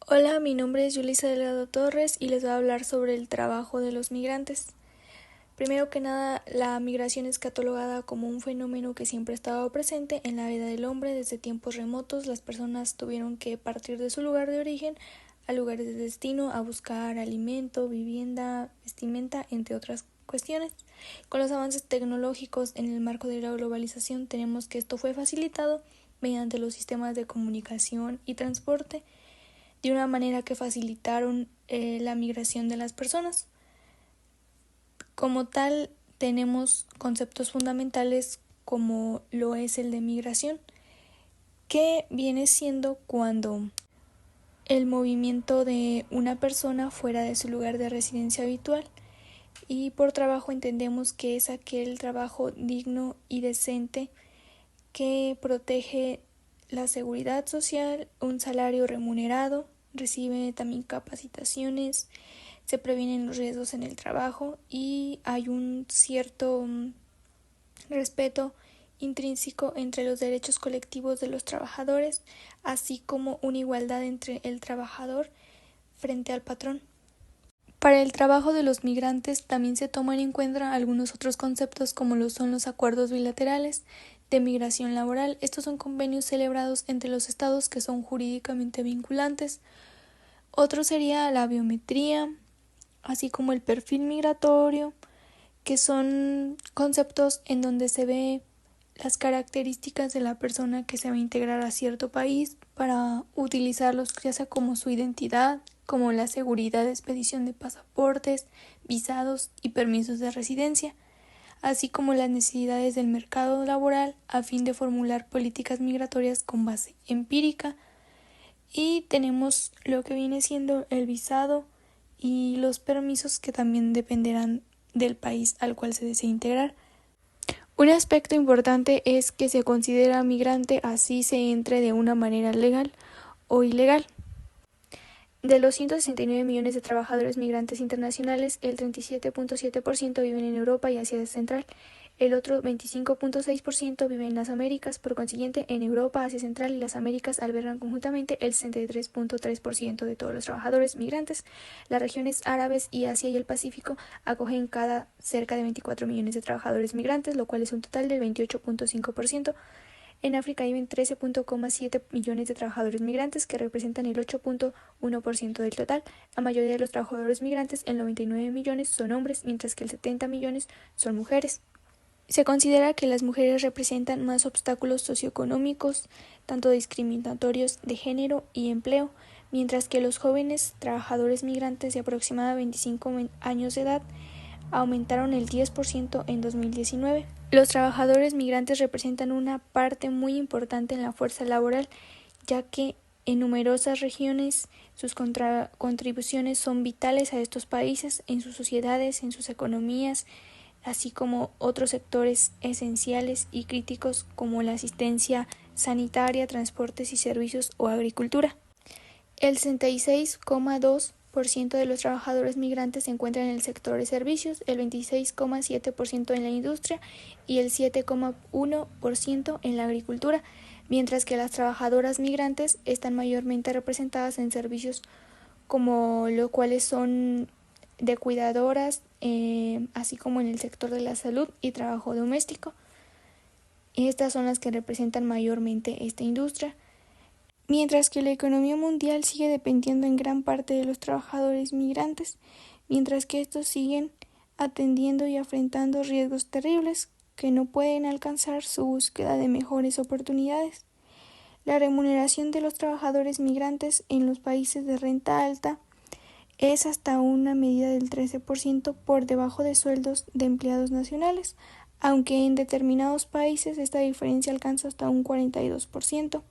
Hola, mi nombre es Yulisa Delgado Torres y les voy a hablar sobre el trabajo de los migrantes. Primero que nada, la migración es catalogada como un fenómeno que siempre ha estado presente en la vida del hombre desde tiempos remotos. Las personas tuvieron que partir de su lugar de origen a lugares de destino a buscar alimento, vivienda, vestimenta, entre otras cuestiones. Con los avances tecnológicos en el marco de la globalización tenemos que esto fue facilitado mediante los sistemas de comunicación y transporte de una manera que facilitaron la migración de las personas. Como tal, tenemos conceptos fundamentales como lo es el de migración, que viene siendo cuando el movimiento de una persona fuera de su lugar de residencia habitual, y por trabajo entendemos que es aquel trabajo digno y decente que protege la seguridad social, un salario remunerado, recibe también capacitaciones, se previenen los riesgos en el trabajo y hay un cierto respeto intrínseco entre los derechos colectivos de los trabajadores, así como una igualdad entre el trabajador frente al patrón. Para el trabajo de los migrantes también se toman en cuenta algunos otros conceptos como lo son los acuerdos bilaterales de migración laboral. Estos son convenios celebrados entre los estados que son jurídicamente vinculantes. Otro sería la biometría, así como el perfil migratorio, que son conceptos en donde se ve las características de la persona que se va a integrar a cierto país para utilizarlos ya sea como su identidad, como la seguridad de expedición de pasaportes, visados y permisos de residencia, así como las necesidades del mercado laboral a fin de formular políticas migratorias con base empírica. Y tenemos lo que viene siendo el visado y los permisos que también dependerán del país al cual se desea integrar. Un aspecto importante es que se considera migrante así se entre de una manera legal o ilegal. De los 169 millones de trabajadores migrantes internacionales, el 37.7% viven en Europa y Asia Central. El otro 25.6% vive en las Américas. Por consiguiente, en Europa, Asia Central y las Américas albergan conjuntamente el 63.3% de todos los trabajadores migrantes. Las regiones árabes y Asia y el Pacífico acogen cada cerca de 24 millones de trabajadores migrantes, lo cual es un total del 28.5%. En África viven 13.7 millones de trabajadores migrantes, que representan el 8.1% del total. La mayoría de los trabajadores migrantes, el 99 millones, son hombres, mientras que el 70 millones son mujeres. Se considera que las mujeres representan más obstáculos socioeconómicos, tanto discriminatorios de género y empleo, mientras que los jóvenes trabajadores migrantes de aproximadamente 25 años de edad aumentaron el 10% en 2019. Los trabajadores migrantes representan una parte muy importante en la fuerza laboral, ya que en numerosas regiones sus contribuciones son vitales a estos países, en sus sociedades, en sus economías, así como otros sectores esenciales y críticos como la asistencia sanitaria, transportes y servicios o agricultura. El 66,2% de los trabajadores migrantes se encuentran en el sector de servicios, el 26,7% en la industria y el 7,1% en la agricultura, mientras que las trabajadoras migrantes están mayormente representadas en servicios como los cuales son de cuidadoras, así como en el sector de la salud y trabajo doméstico. Estas son las que representan mayormente esta industria. Mientras que la economía mundial sigue dependiendo en gran parte de los trabajadores migrantes, mientras que estos siguen atendiendo y afrontando riesgos terribles que no pueden alcanzar su búsqueda de mejores oportunidades. La remuneración de los trabajadores migrantes en los países de renta alta es hasta una medida del 13% por debajo de sueldos de empleados nacionales, aunque en determinados países esta diferencia alcanza hasta un 42%.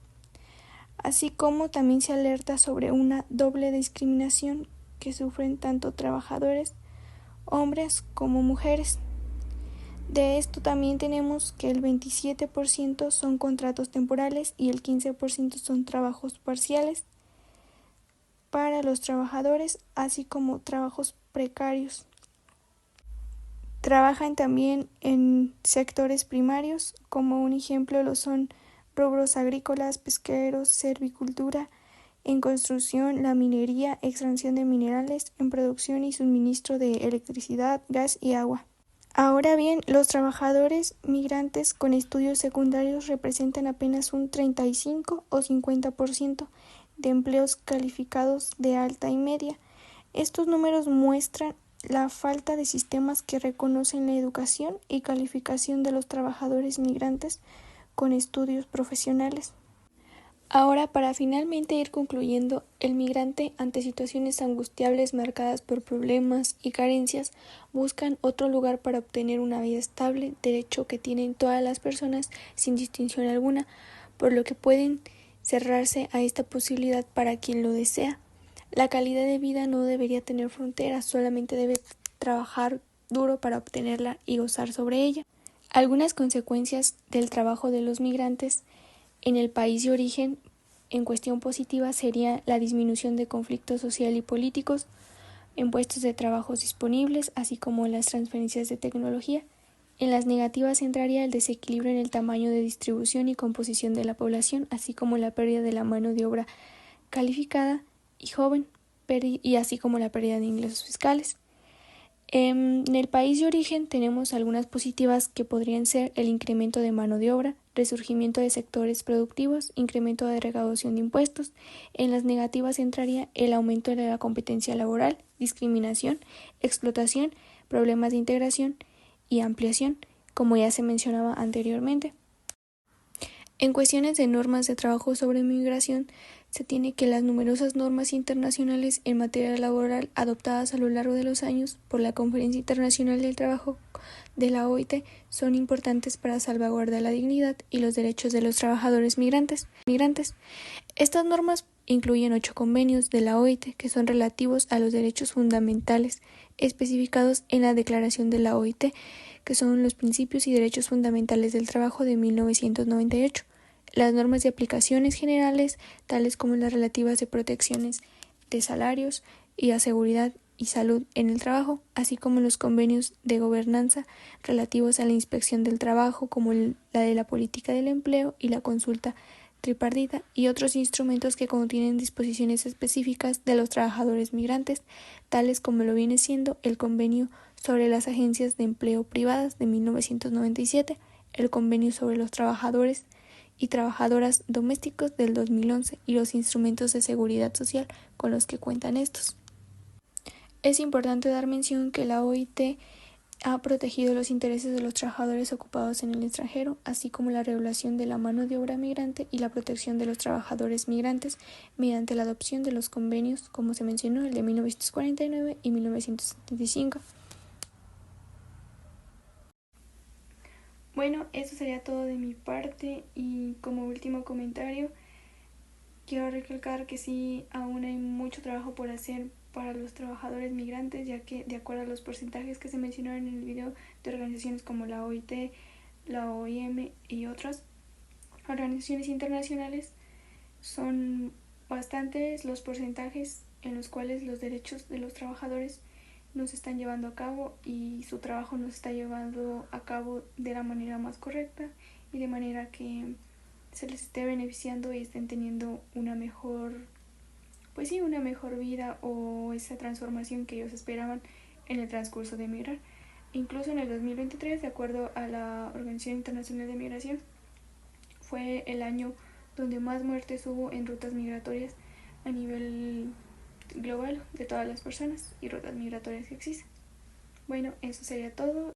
Así como también se alerta sobre una doble discriminación que sufren tanto trabajadores, hombres como mujeres. De esto también tenemos que el 27% son contratos temporales y el 15% son trabajos parciales para los trabajadores, así como trabajos precarios. Trabajan también en sectores primarios, como un ejemplo lo son rubros agrícolas, pesqueros, servicultura en construcción, la minería, extracción de minerales, en producción y suministro de electricidad, gas y agua. Ahora bien, los trabajadores migrantes con estudios secundarios representan apenas un 35 o 50% de empleos calificados de alta y media. Estos números muestran la falta de sistemas que reconocen la educación y calificación de los trabajadores migrantes con estudios profesionales. Ahora, para finalmente ir concluyendo, el migrante, ante situaciones angustiables marcadas por problemas y carencias, buscan otro lugar para obtener una vida estable, derecho que tienen todas las personas sin distinción alguna, por lo que pueden cerrarse a esta posibilidad para quien lo desea. La calidad de vida no debería tener fronteras, solamente debe trabajar duro para obtenerla y gozar sobre ella. Algunas consecuencias del trabajo de los migrantes en el país de origen, en cuestión positiva, sería la disminución de conflictos social y políticos en puestos de trabajo disponibles, así como las transferencias de tecnología. En las negativas entraría el desequilibrio en el tamaño de distribución y composición de la población, así como la pérdida de la mano de obra calificada y joven, y así como la pérdida de ingresos fiscales. En el país de origen tenemos algunas positivas que podrían ser el incremento de mano de obra, resurgimiento de sectores productivos, incremento de recaudación de impuestos. En las negativas entraría el aumento de la competencia laboral, discriminación, explotación, problemas de integración y ampliación, como ya se mencionaba anteriormente. En cuestiones de normas de trabajo sobre migración, se tiene que las numerosas normas internacionales en materia laboral adoptadas a lo largo de los años por la Conferencia Internacional del Trabajo de la OIT son importantes para salvaguardar la dignidad y los derechos de los trabajadores migrantes. Estas normas incluyen 8 convenios de la OIT que son relativos a los derechos fundamentales especificados en la Declaración de la OIT, que son los principios y derechos fundamentales del trabajo de 1998. Las normas de aplicaciones generales, tales como las relativas de protecciones de salarios y a seguridad y salud en el trabajo, así como los convenios de gobernanza relativos a la inspección del trabajo, como la de la política del empleo y la consulta tripartita, y otros instrumentos que contienen disposiciones específicas de los trabajadores migrantes, tales como lo viene siendo el Convenio sobre las agencias de empleo privadas de 1997, el Convenio sobre los trabajadores y trabajadoras domésticos del 2011 y los instrumentos de seguridad social con los que cuentan estos. Es importante dar mención que la OIT ha protegido los intereses de los trabajadores ocupados en el extranjero, así como la regulación de la mano de obra migrante y la protección de los trabajadores migrantes mediante la adopción de los convenios, como se mencionó, el de 1949 y 1975. Bueno, eso sería todo de mi parte y como último comentario, quiero recalcar que sí, aún hay mucho trabajo por hacer para los trabajadores migrantes, ya que de acuerdo a los porcentajes que se mencionaron en el video de organizaciones como la OIT, la OIM y otras organizaciones internacionales, son bastantes los porcentajes en los cuales los derechos de los trabajadores no se están llevando a cabo y su trabajo no se está llevando a cabo de la manera más correcta y de manera que se les esté beneficiando y estén teniendo una mejor vida o esa transformación que ellos esperaban en el transcurso de emigrar. Incluso en el 2023, de acuerdo a la Organización Internacional de Migración, fue el año donde más muertes hubo en rutas migratorias a nivel global de todas las personas y rutas migratorias que existen. Bueno, eso sería todo.